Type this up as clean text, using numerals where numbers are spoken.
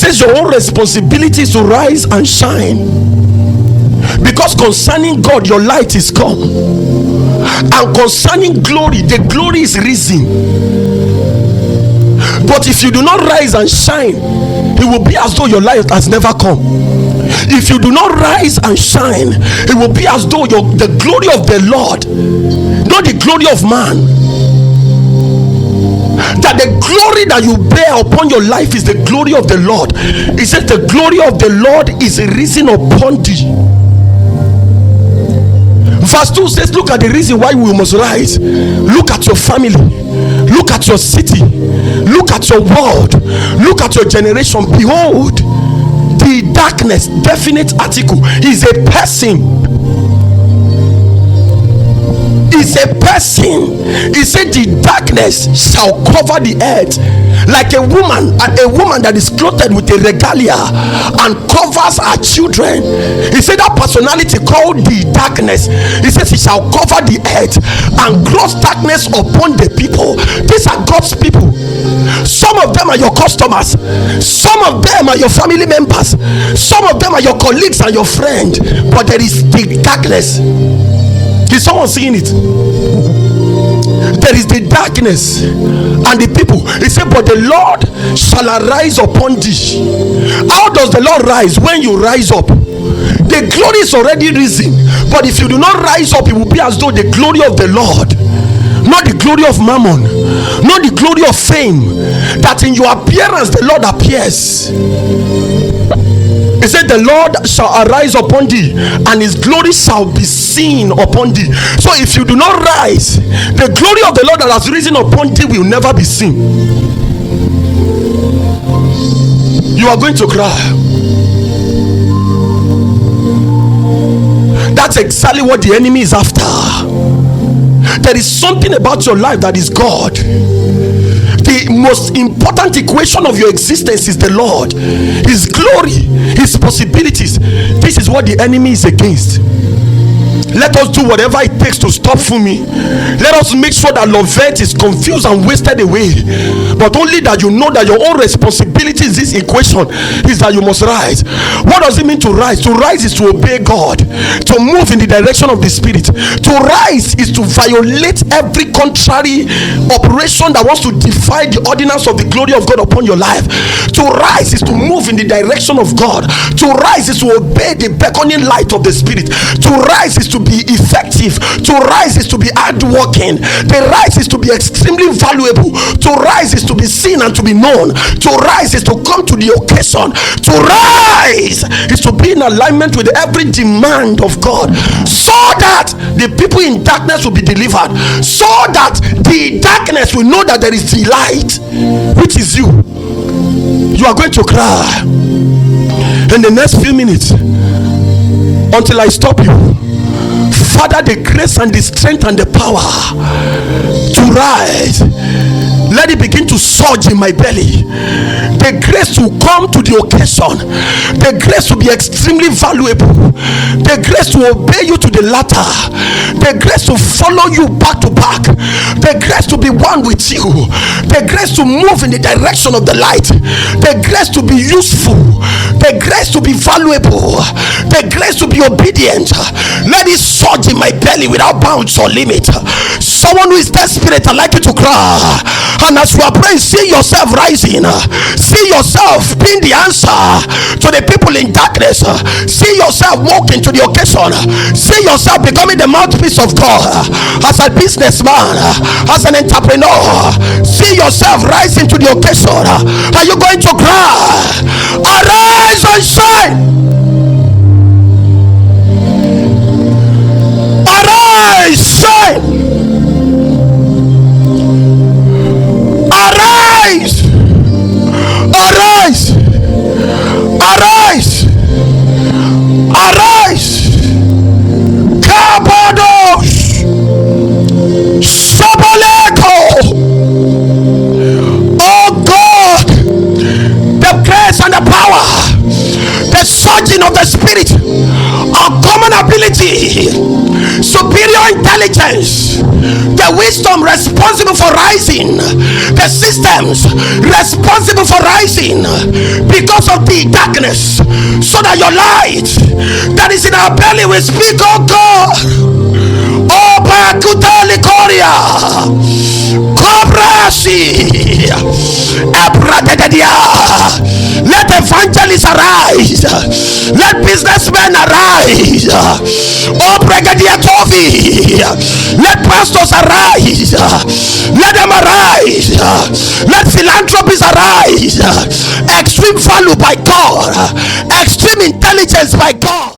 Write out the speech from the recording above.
says your own responsibility is to rise and shine, because concerning God your light is come, and concerning glory, the glory is risen. But if you do not rise and shine, it will be as though your light has never come. If you do not rise and shine, it will be as though the glory of the Lord, not the glory of man, that the glory that you bear upon your life is the glory of the Lord. He says the glory of the Lord is risen upon thee. Verse 2 says, look at the reason why we must rise. Look at your family, look at your city, look at your world, look at your generation. Behold, the darkness, definite article, is a person. Is a person. He said the darkness shall cover the earth, like a woman that is clothed with a regalia and covers her children. He said that personality called the darkness, he says he shall cover the earth and gross darkness upon the people. These are God's people. Some of them are your customers, some of them are your family members, some of them are your colleagues and your friend, but there is the darkness. Is someone seeing it? There is the darkness and the people. He said, but the Lord shall arise upon thee. How does the Lord rise? When you rise up, the glory is already risen. But if you do not rise up, it will be as though the glory of the Lord, not the glory of mammon, not the glory of fame, that in your appearance the Lord appears. He said the Lord shall arise upon thee, and his glory shall be seen upon thee. So if you do not rise, the glory of the Lord that has risen upon thee will never be seen. You are going to cry. That's exactly what the enemy is after. There is something about your life that is God. The most important equation of your existence is the Lord, his glory, his possibilities. This is what the enemy is against. Let us do whatever it takes to stop Fumi. Let us make sure that Lovette is confused and wasted away. But only that you know that your own responsibility in this equation is that you must rise. What does it mean to rise? To rise is to obey God, to move in the direction of the Spirit. To rise is to violate every contrary operation that wants to defy the ordinance of the glory of God upon your life. To rise is to move in the direction of God. To rise is to obey the beckoning light of the Spirit. To rise is to be effective. To rise is to be hardworking. The rise is to be extremely valuable. To rise is to be seen and to be known. To rise is to come to the occasion. To rise is to be in alignment with every demand of God, so that the people in darkness will be delivered, so that the darkness will know that there is the light, which is you. You are going to cry in the next few minutes until I stop you. Father, the grace and the strength and the power to rise, let it begin to surge in my belly. The grace to come to the occasion, the grace to be extremely valuable, the grace to obey you to the latter, the grace to follow you back to back, the grace to be one with you, the grace to move in the direction of the light, the grace to be useful, the grace to be valuable, the grace to be obedient. Let it surge in my belly without bounds or limit. Someone who is desperate, I'd like you to cry. And as you are praying, see yourself rising. See yourself being the answer to the people in darkness. See yourself walking to the occasion. See yourself becoming the mouthpiece of God. As a businessman, as an entrepreneur, see yourself rising to the occasion. Are you going to cry? Arise and shine. Arise, shine. Arise, arise, arise, arise. Kabados, Sabaleko. Oh God, the grace and the power energy, superior intelligence, the wisdom responsible for rising, the systems responsible for rising because of the darkness, so that your light that is in our belly will speak, oh God. Oh, Bakutali Korea, Kobrasi, let evangelists arise, let businessmen arise. Oh, Brigadier Tovi, let pastors arise, let them arise, let philanthropists arise. Extreme value by God, extreme intelligence by God.